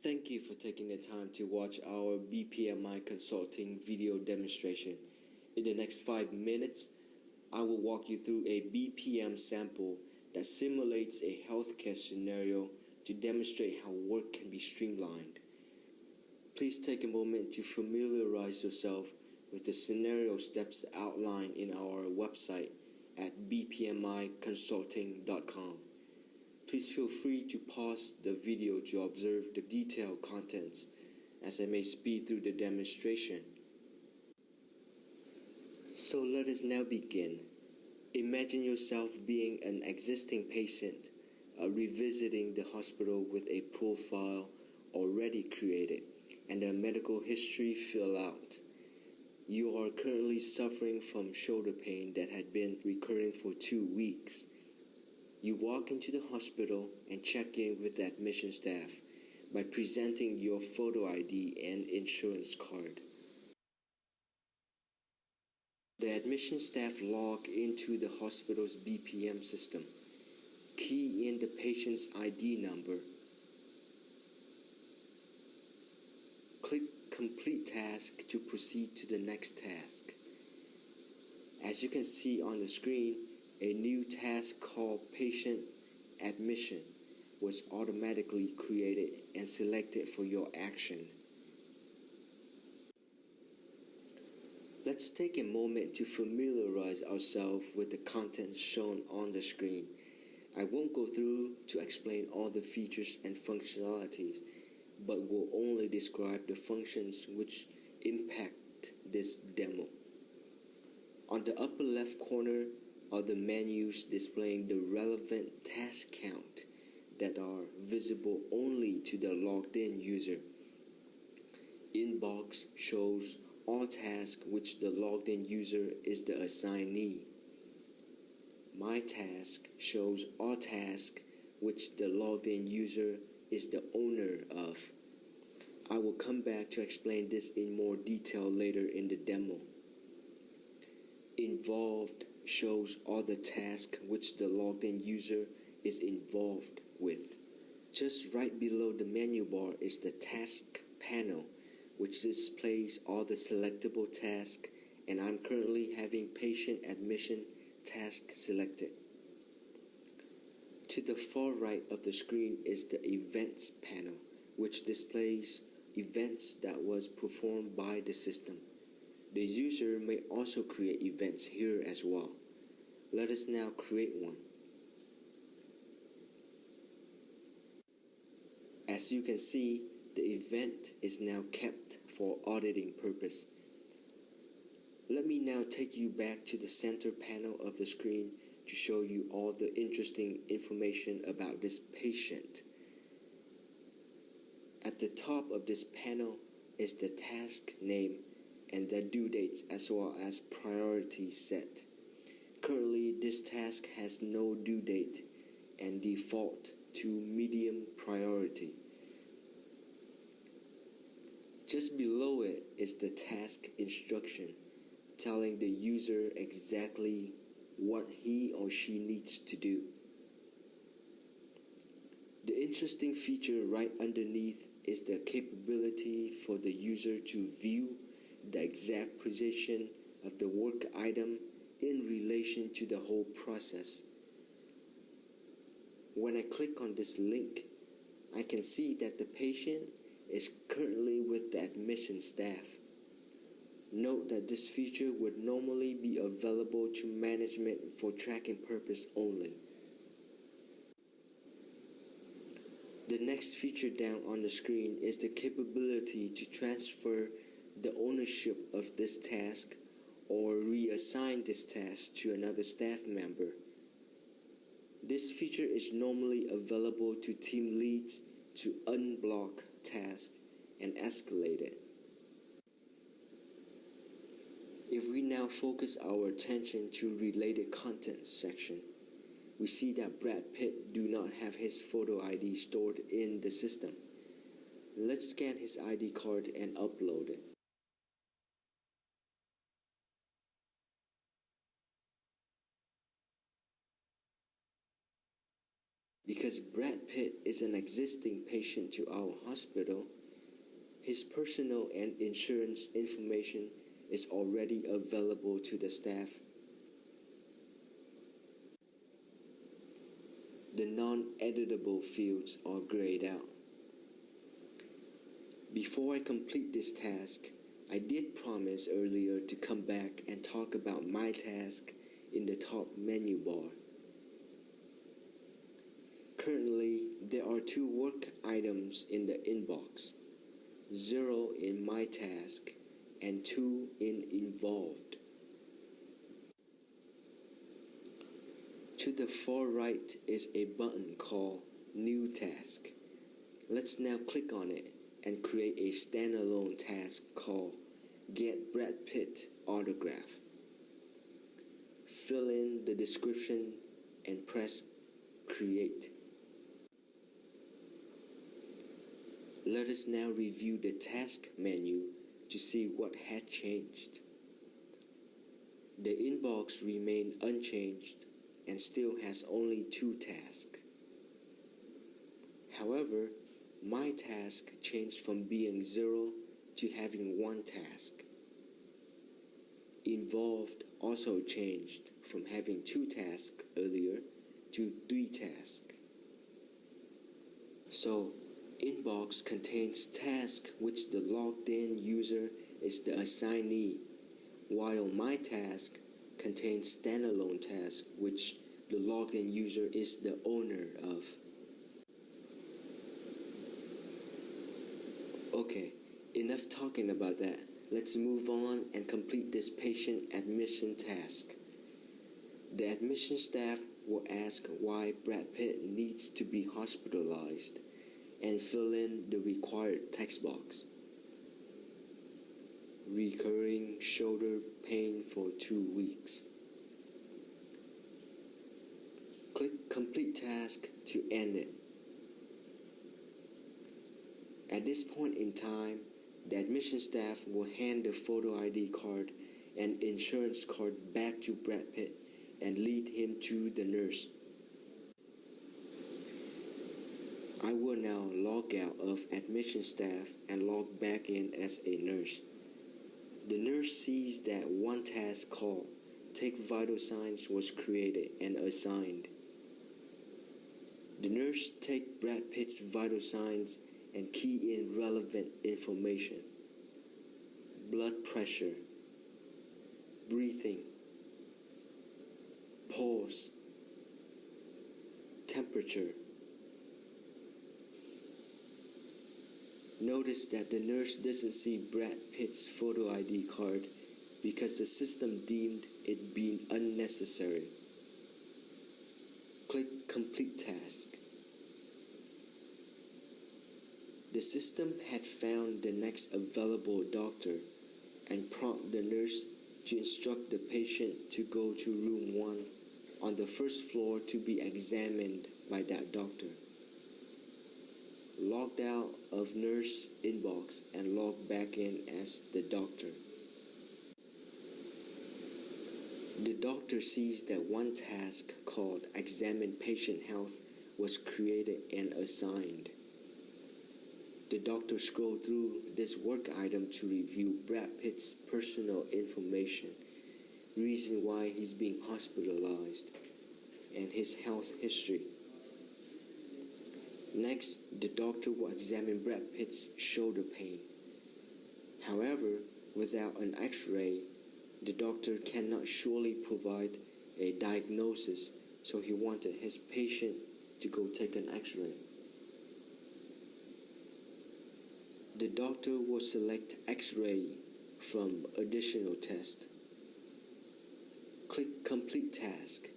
Thank you for taking the time to watch our BPMI Consulting video demonstration. In the next 5 minutes, I will walk you through a BPM sample that simulates a healthcare scenario to demonstrate how work can be streamlined. Please take a moment to familiarize yourself with the scenario steps outlined in our website at bpmiconsulting.com. Please feel free to pause the video to observe the detailed contents as I may speed through the demonstration. So let us now begin. Imagine yourself being an existing patient, revisiting the hospital with a profile already created and a medical history filled out. You are currently suffering from shoulder pain that had been recurring for 2 weeks. You walk into the hospital and check in with the admission staff by presenting your photo ID and insurance card. The admission staff log into the hospital's BPM system, key in the patient's ID number, click Complete Task to proceed to the next task. As you can see on the screen, a new task called Patient Admission was automatically created and selected for your action. Let's take a moment to familiarize ourselves with the content shown on the screen. I won't go through to explain all the features and functionalities, but will only describe the functions which impact this demo. On the upper left corner are the menus displaying the relevant task count that are visible only to the logged in user. Inbox shows all tasks which the logged in user is the assignee. My task shows all tasks which the logged in user is the owner of. I will come back to explain this in more detail later in the demo. Involved shows all the tasks which the logged in user is involved with. Just right below the menu bar is the task panel, which displays all the selectable tasks, and I'm currently having patient admission task selected. To the far right of the screen is the events panel, which displays events that was performed by the system. The user may also create events here as well. Let us now create one. As you can see, the event is now kept for auditing purpose. Let me now take you back to the center panel of the screen to show you all the interesting information about this patient. At the top of this panel is the task name and the due dates as well as priority set. Currently, this task has no due date and default to medium priority. Just below it is the task instruction, telling the user exactly what he or she needs to do. The interesting feature right underneath is the capability for the user to view the exact position of the work item in relation to the whole process. When I click on this link, I can see that the patient is currently with the admission staff. Note that this feature would normally be available to management for tracking purpose only. The next feature down on the screen is the capability to transfer the ownership of this task or reassign this task to another staff member. This feature is normally available to team leads to unblock tasks and escalate it. If we now focus our attention to related content section, we see that Brad Pitt do not have his photo ID stored in the system. Let's scan his ID card and upload it. Because Brad Pitt is an existing patient to our hospital, his personal and insurance information is already available to the staff. The non-editable fields are grayed out. Before I complete this task, I did promise earlier to come back and talk about my task in the top menu bar. Currently, there are 2 work items in the inbox, 0 in my task and 2 in involved. To the far right is a button called New Task. Let's now click on it and create a standalone task called Get Brad Pitt Autograph. Fill in the description and press Create. Let us now review the task menu to see what had changed. The inbox remained unchanged and still has only 2 tasks. However, my task changed from being 0 to having 1 task. Involved also changed from having 2 tasks earlier to 3 tasks. So, inbox contains tasks which the logged in user is the assignee, while my task contains standalone tasks which the logged in user is the owner of. Okay, enough talking about that. Let's move on and complete this patient admission task. The admission staff will ask why Brad Pitt needs to be hospitalized and fill in the required text box. Recurring shoulder pain for 2 weeks. Click Complete Task to end it. At this point in time, the admission staff will hand the photo ID card and insurance card back to Brad Pitt and lead him to the nurse. I will now log out of admission staff and log back in as a nurse. The nurse sees that 1 task called Take Vital Signs was created and assigned. The nurse takes Brad Pitt's vital signs and key in relevant information: blood pressure, breathing, pulse, temperature. Notice that the nurse doesn't see Brad Pitt's photo ID card because the system deemed it being unnecessary. Click Complete Task. The system had found the next available doctor and prompted the nurse to instruct the patient to go to room 1 on the first floor to be examined by that doctor. Logged out of nurse inbox and logged back in as the doctor. The doctor sees that 1 task called Examine Patient Health was created and assigned. The doctor scrolled through this work item to review Brad Pitt's personal information, reason why he's being hospitalized, and his health history. Next, the doctor will examine Brad Pitt's shoulder pain. However, without an X-ray, the doctor cannot surely provide a diagnosis, so he wanted his patient to go take an X-ray. The doctor will select X-ray from additional test. Click Complete Task.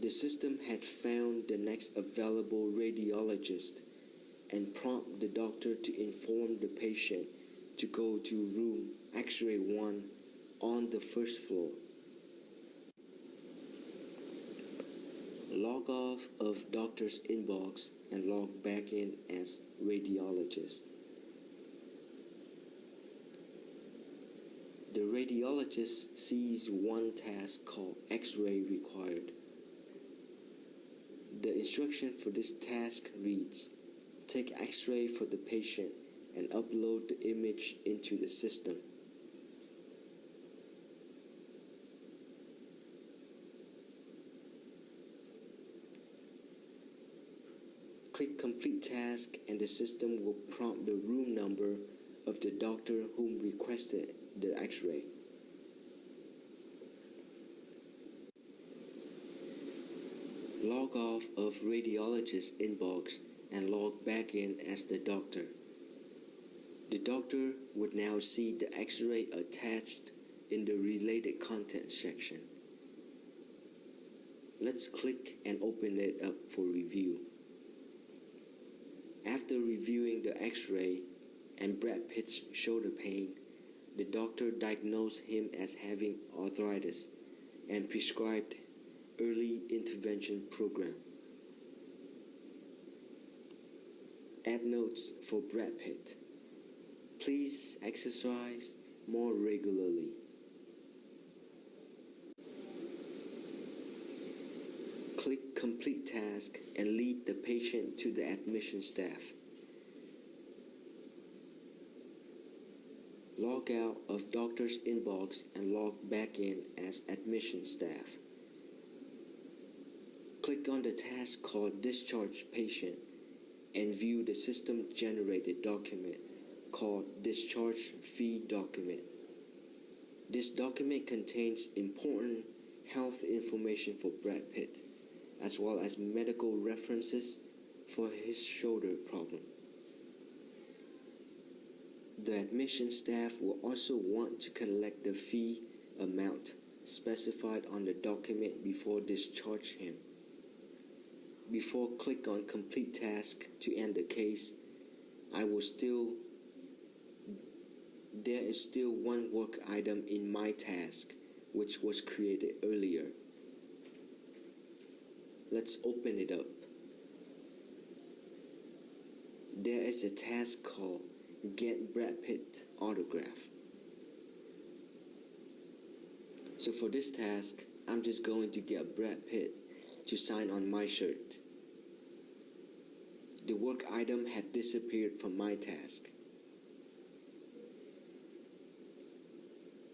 The system had found the next available radiologist and prompted the doctor to inform the patient to go to room X-ray 1 on the first floor. Log off of doctor's inbox and log back in as radiologist. The radiologist sees 1 task called X-ray required. The instruction for this task reads, take X-ray for the patient and upload the image into the system. Click Complete Task and the system will prompt the room number of the doctor whom requested the X-ray. Log off of radiologist inbox and log back in as the doctor. The doctor would now see the X-ray attached in the related content section. Let's click and open it up for review. After reviewing the X-ray and Brad Pitt's shoulder pain, the doctor diagnosed him as having arthritis and prescribed early intervention program. Add notes for Brad Pitt. Please exercise more regularly. Click Complete Task and lead the patient to the admission staff. Log out of doctor's inbox and log back in as admission staff. Click on the task called Discharge Patient and view the system-generated document called Discharge Fee Document. This document contains important health information for Brad Pitt, as well as medical references for his shoulder problem. The admission staff will also want to collect the fee amount specified on the document before discharge him. Before click on Complete Task to end the case, there is still one work item in my task, which was created earlier. Let's open it up. There is a task called Get Brad Pitt Autograph. So for this task, I'm just going to get Brad Pitt to sign on my shirt. The work item had disappeared from my task.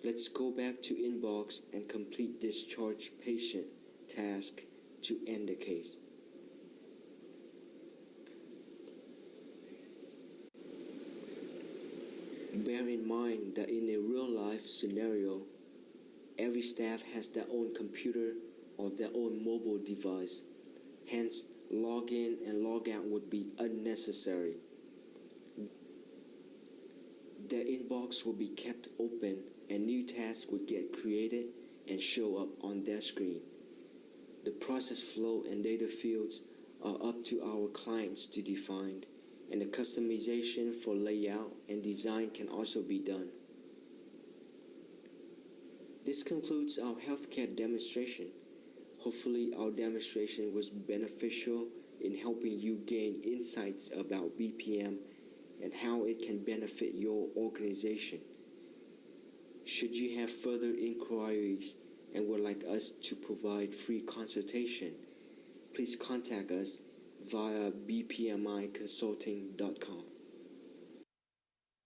Let's go back to inbox and complete Discharge Patient task to end the case. Bear in mind that in a real-life scenario, every staff has their own computer or their own mobile device. Hence, log in and log out would be unnecessary. Their inbox will be kept open and new tasks would get created and show up on their screen. The process flow and data fields are up to our clients to define, and the customization for layout and design can also be done. This concludes our healthcare demonstration. Hopefully our demonstration was beneficial in helping you gain insights about BPM and how it can benefit your organization. Should you have further inquiries and would like us to provide free consultation, please contact us via bpmiconsulting.com.